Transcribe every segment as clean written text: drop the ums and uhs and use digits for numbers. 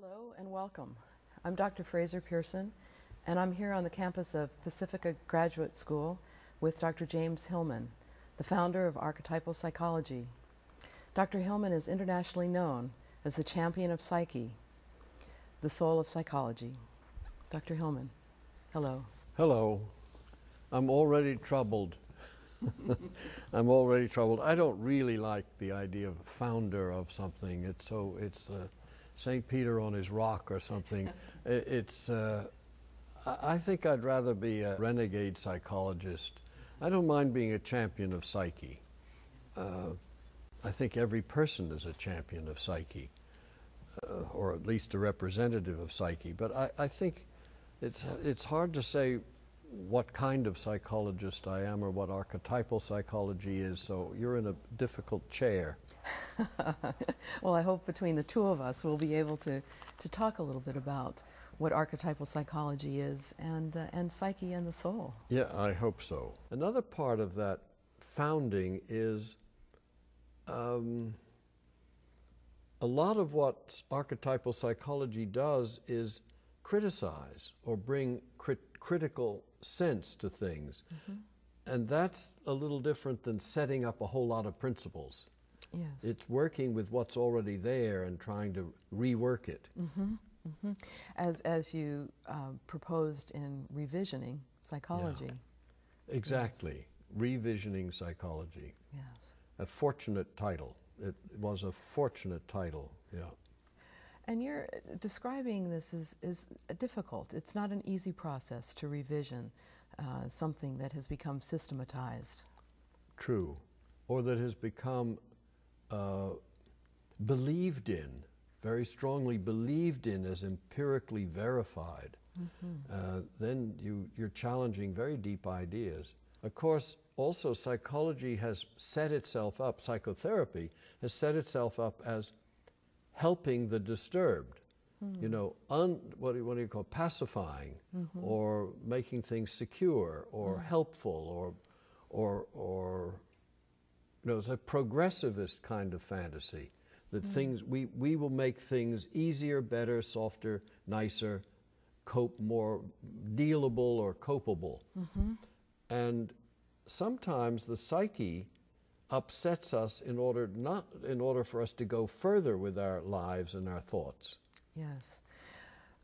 Hello and welcome. I'm Dr. Fraser Pearson, and I'm here on the campus of Pacifica Graduate School with Dr. James Hillman, the founder of archetypal psychology. Dr. Hillman is internationally known as the champion of psyche, the soul of psychology. Dr. Hillman, hello. Hello. I'm already troubled. I'm already troubled. I don't really like the idea of founder of something. It's St. Peter on his rock or something. I think I'd rather be a renegade psychologist. I don't mind being a champion of psyche. I think every person is a champion of psyche, or at least a representative of psyche. But I think it's hard to say what kind of psychologist I am or what archetypal psychology is, so you're in a difficult chair. Well, I hope between the two of us we'll be able to talk a little bit about what archetypal psychology is and psyche and the soul. Yeah, I hope so. Another part of that founding is a lot of what archetypal psychology does is criticize or bring critical sense to things. Mm-hmm. And that's a little different than setting up a whole lot of principles. Yes. It's working with what's already there and trying to rework it. Mm-hmm. Mm-hmm. As you proposed in revisioning psychology. Yeah. Exactly. Yes. Revisioning psychology. Yes. A fortunate title. It was a fortunate title, yeah. And you're describing this as difficult. It's not an easy process to revision something that has become systematized. True. Or that has become believed in, very strongly believed in as empirically verified. Mm-hmm. Then you're challenging very deep ideas. Of course, also psychology has set itself up, psychotherapy has set itself up as helping the disturbed, you know, what do you call pacifying, mm-hmm. or making things secure or helpful or you know, it's a progressivist kind of fantasy that things we will make things easier, better, softer, nicer, more dealable or copable. Mm-hmm. And sometimes the psyche upsets us in order for us to go further with our lives and our thoughts. Yes.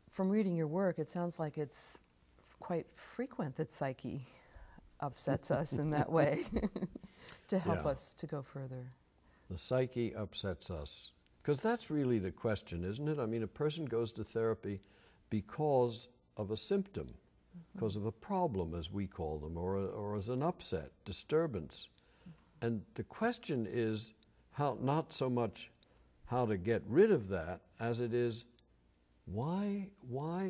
From reading your work, it sounds like it's quite frequent that psyche upsets us in that way to help us to go further. The psyche upsets us. Because that's really the question, isn't it? I mean, a person goes to therapy because of a symptom, mm-hmm. because of a problem, as we call them, or as an upset, disturbance. And the question is not so much how to get rid of that as it is, why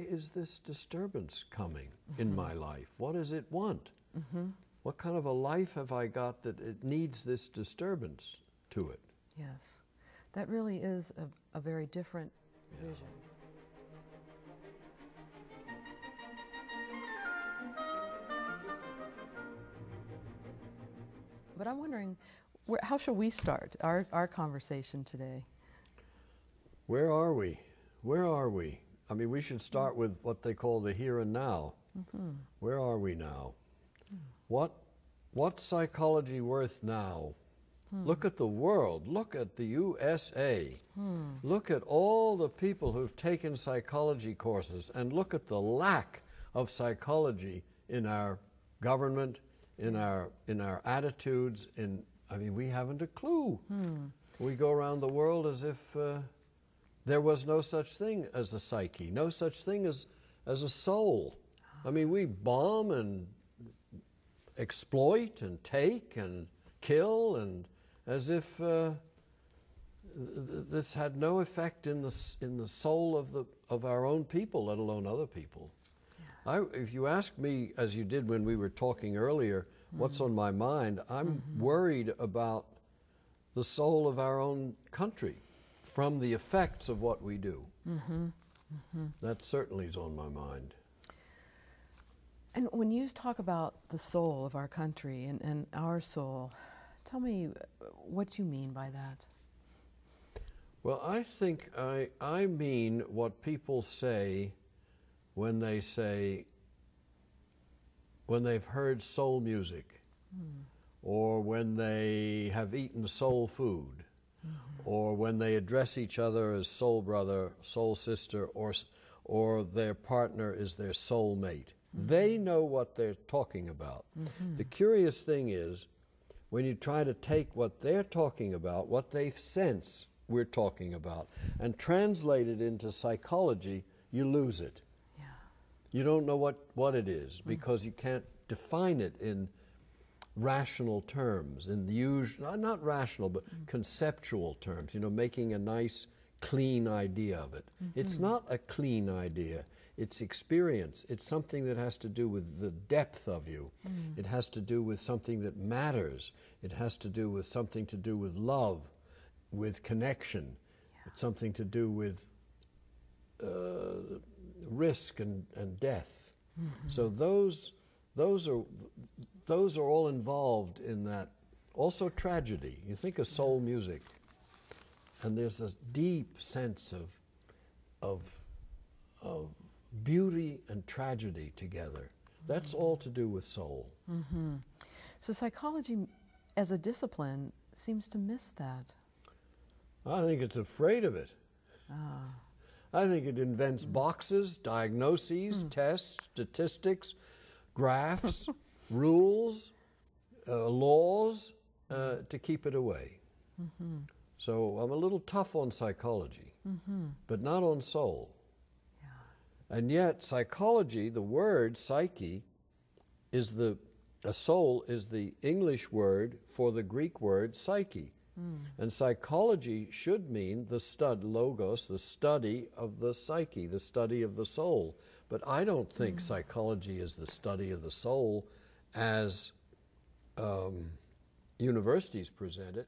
is this disturbance coming mm-hmm. in my life? What does it want? Mm-hmm. What kind of a life have I got that it needs this disturbance to it? Yes, that really is a very different vision. But I'm wondering, how shall we start our conversation today? Where are we? Where are we? I mean, we should start with what they call the here and now. Mm-hmm. Where are we now? What's psychology worth now? Look at the world. Look at the USA. Look at all the people who've taken psychology courses, and look at the lack of psychology in our government, in our attitudes. I mean, we haven't a clue. We go around the world as if there was no such thing as a psyche, no such thing as a soul. I mean, we bomb and exploit and take and kill, and as if this had no effect in the soul of our own people, let alone other people. Yeah. If you ask me, as you did when we were talking earlier, what's on my mind, I'm worried about the soul of our own country from the effects of what we do. That certainly is on my mind. And when you talk about the soul of our country and our soul, tell me what you mean by that. Well, I think I mean what people say when they've heard soul music, or when they have eaten soul food, or when they address each other as soul brother, soul sister, or their partner is their soul mate. They know what they're talking about. The curious thing is, when you try to take what they're talking about, what they sense we're talking about, and translate it into psychology, you lose it. Yeah. You don't know what it is, because you can't define it in rational terms, in the usual, not rational, but conceptual terms, you know, making a nice, clean idea of it. It's not a clean idea. It's experience. It's something that has to do with the depth of you. It has to do with something that matters. It has to do with something to do with love, with connection. It's something to do with risk and death. So those are all involved in that. Also tragedy. You think of soul music, and there's a deep sense of beauty and tragedy together. That's all to do with soul. So psychology as a discipline seems to miss that. I think it's afraid of it. I think it invents boxes, diagnoses, tests, statistics, graphs, rules, laws to keep it away. So I'm a little tough on psychology, but not on soul. And yet psychology, the word psyche, soul is the English word for the Greek word psyche. And psychology should mean logos, the study of the psyche, the study of the soul. But I don't think psychology is the study of the soul as universities present it.